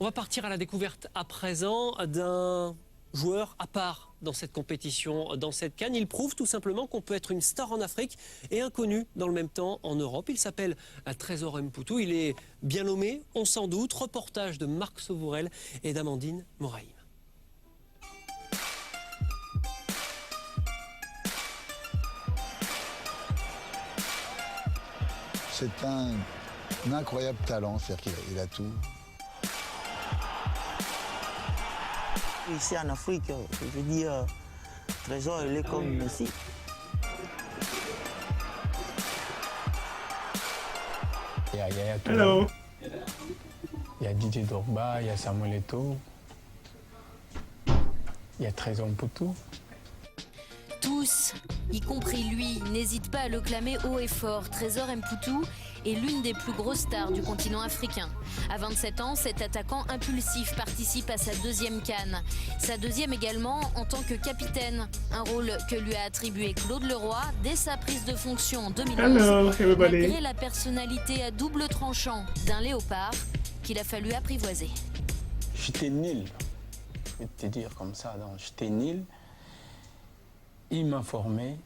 On va partir à la découverte à présent d'un joueur à part dans cette compétition, dans cette CAN. Il prouve tout simplement qu'on peut être une star en Afrique et inconnu dans le même temps en Europe. Il s'appelle Trésor Mputu. Il est bien nommé, on s'en doute. Reportage de Marc Sauvourel et d'Amandine Moraïm. C'est un incroyable talent, c'est-à-dire qu'il a tout. Ici en Afrique, je veux dire, Trésor, il est comme Messi. Il y a Yaya Hello. il y a Didier Drogba, il y a Samuel Eto'o, il y a Trésor Mputu. Tous, y compris lui, n'hésitent pas à le clamer haut et fort. Trésor Mputu est l'une des plus grosses stars du continent africain. À 27 ans, cet attaquant impulsif participe à sa deuxième CAN. Sa deuxième également en tant que capitaine. Un rôle que lui a attribué Claude Leroy dès sa prise de fonction en 2011. Malgré la personnalité à double tranchant d'un léopard qu'il a fallu apprivoiser. J'étais nul, je vais te dire comme ça, j'étais nul. Il m'a formé,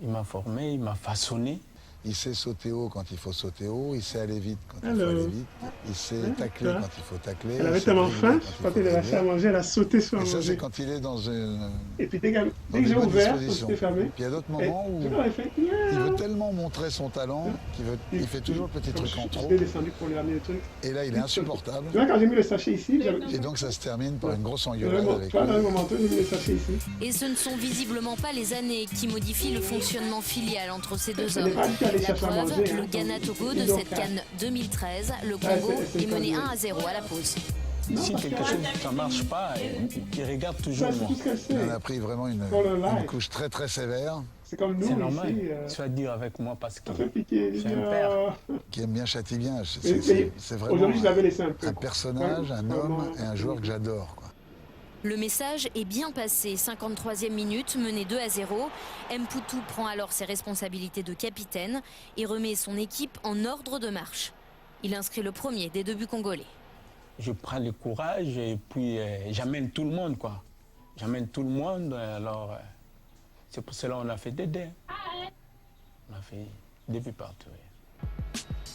il m'a façonné. Il sait sauter haut quand il faut sauter haut, il sait aller vite quand il faut aller vite, il sait tacler quand il faut tacler. Elle avait tellement faim, quand il a lâché à manger, elle a sauté sur et à ça, manger. c'est quand il est dans une. Et puis dès que j'ai ouvert, c'était fermé. Puis il y a d'autres moments où il veut tellement montrer son talent qu'il fait toujours le petit truc en trop. Descendu pour lui amener le truc. Et là, il est insupportable. Tu vois, quand j'ai mis le sachet ici, et donc ça se termine par une grosse engueulade avec lui. Dans le moment, j'ai mis le sachet ici. Et ce ne sont visiblement pas les années qui modifient le fonctionnement filial entre ces deux hommes. La preuve, le Ghana-Togo de cette CAN 2013, le Congo est mené 1-0 à la pause. Si quelque chose ça ne marche pas, il regarde toujours moi. Il en a pris vraiment une couche très très sévère. C'est comme nous, c'est normal, ici, tu vas dire avec moi parce que j'ai un père. Qui aime bien châtie bien. C'est vraiment aujourd'hui, je l'avais laissé un personnage, un homme et un joueur que j'adore. Le message est bien passé. 53e minute, mené 2-0. Mputu prend alors ses responsabilités de capitaine et remet son équipe en ordre de marche. Il inscrit le premier des 2 buts congolais. Je prends le courage et puis j'amène tout le monde, quoi. J'amène tout le monde, alors c'est pour cela qu'on a fait des dés. On a fait des buts partout.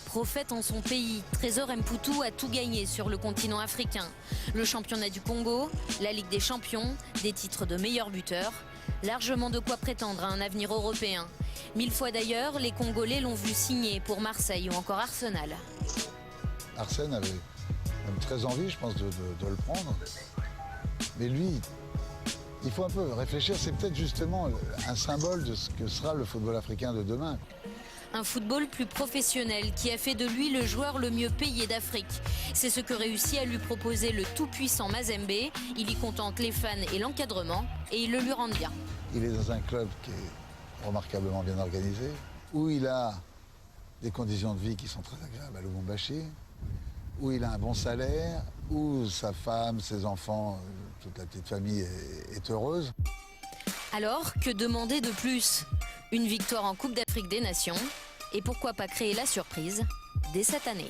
Prophète en son pays, Trésor Mputu a tout gagné sur le continent africain. Le championnat du Congo, la Ligue des champions, des titres de meilleur buteur. Largement de quoi prétendre à un avenir européen. 1000 fois d'ailleurs, les Congolais l'ont vu signer pour Marseille ou encore Arsenal. Arsène avait même très envie, je pense, de le prendre. Mais lui, il faut un peu réfléchir. C'est peut-être justement un symbole de ce que sera le football africain de demain. Un football plus professionnel qui a fait de lui le joueur le mieux payé d'Afrique. C'est ce que réussit à lui proposer le tout-puissant Mazembe. Il y contente les fans et l'encadrement et il le lui rend bien. Il est dans un club qui est remarquablement bien organisé, où il a des conditions de vie qui sont très agréables à Lubumbashi, où il a un bon salaire, où sa femme, ses enfants, toute la petite famille est heureuse. Alors, que demander de plus? Une victoire en Coupe d'Afrique des Nations et pourquoi pas créer la surprise dès cette année.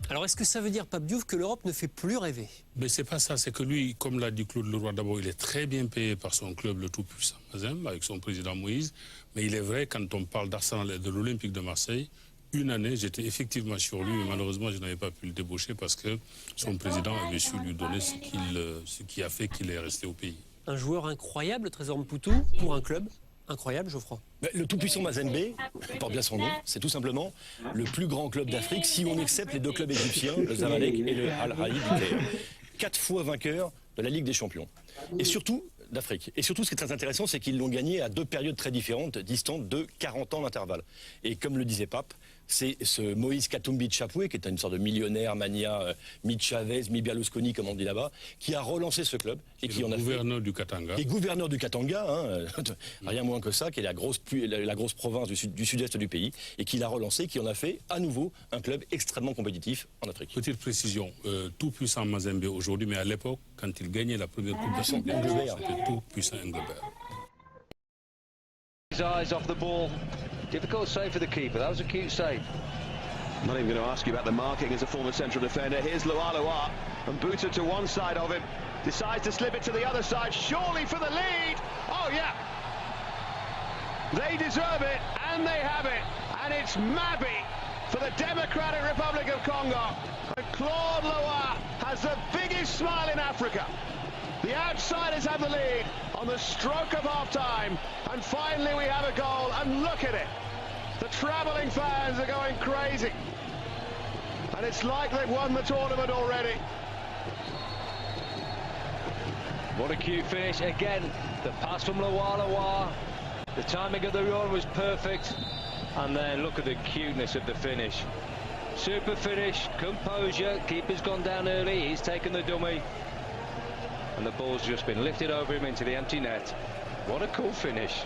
Alors est-ce que ça veut dire, Pape Diouf, que l'Europe ne fait plus rêver? Mais c'est pas ça, c'est que lui, comme l'a dit Claude Leroy, d'abord il est très bien payé par son club, le tout-puissant Mazembe, avec son président Moïse. Mais il est vrai, quand on parle d'Arsenal et de l'Olympique de Marseille, une année, j'étais effectivement sur lui, mais malheureusement, je n'avais pas pu le débaucher parce que son président avait su lui donner ce qui a fait qu'il est resté au pays. Un joueur incroyable, Trésor Mputu, pour un club incroyable, Geoffroy. Le tout-puissant Mazembe, porte bien son nom, c'est tout simplement le plus grand club d'Afrique si on accepte les 2 clubs égyptiens, le Zamalek et le Al-Ahly du Caire. 4 fois vainqueurs de la Ligue des champions. Et surtout d'Afrique. Et surtout, ce qui est très intéressant, c'est qu'ils l'ont gagné à 2 périodes très différentes, distantes de 40 ans d'intervalle. Et comme le disait Pape, c'est ce Moïse Katumbi Chapwe, qui est une sorte de millionnaire mania, mi-Chavez, mi-Berlusconi, comme on dit là-bas, qui a relancé ce club. Et qui en a gouverneur du Katanga. Qui est gouverneur du Katanga, rien moins que ça, qui est la grosse province du sud-est du pays, et qui l'a relancé, qui en a fait à nouveau un club extrêmement compétitif en Afrique. Petite précision, tout puissant Mazembe aujourd'hui, mais à l'époque, quand il gagnait la première Coupe d'Afrique, c'était tout puissant Engelbert. His eyes off the ball. Difficult save for the keeper. That was a cute save. I'm not even going to ask you about the marking as a former central defender. Here's Lualua, and Buta to one side of him. Decides to slip it to the other side, surely for the lead. Oh, yeah. They deserve it, and they have it. And it's Mabi for the Democratic Republic of Congo. And Claude Loa has the biggest smile in Africa. The outsiders have the lead on the stroke of half-time. And finally we have a goal, and look at it. The travelling fans are going crazy. And it's like they've won the tournament already. What a cute finish. Again, the pass from Lualua. The timing of the run was perfect. And then look at the cuteness of the finish. Super finish, composure. Keeper's gone down early. He's taken the dummy. And the ball's just been lifted over him into the empty net. What a cool finish.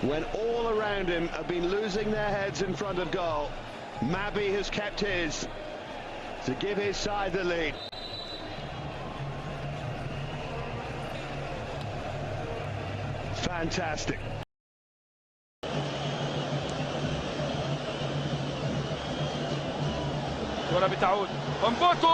When all around him have been losing their heads in front of goal, Mabi has kept his to give his side the lead. Fantastic. الكرة بتعود امبوتو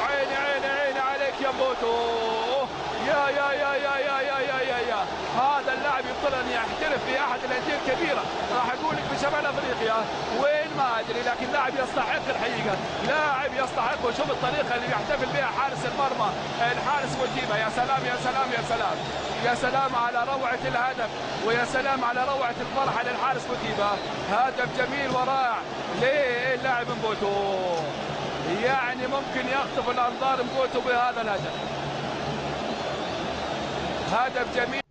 عيني عيني عيني عليك يا امبوتو يا يا يا يا يا يا يا يا يا هذا اللاعب يفضل ان يحترف في احد الانديه الكبيره راح اقول لك بشمال افريقيا وين ما ادري لكن لاعب يستحق الحقيقه لاعب يستحق وشوف الطريقه اللي يحتفل بها حارس المرمى الحارس موتيبا يا سلام يا سلام يا سلام يا سلام على روعه الهدف ويا سلام على روعه الفرحه للحارس موتيبا هدف جميل ورائع للاعب مبوتو يعني ممكن يخطف الانظار مبوتو بهذا الهدف هدف جميل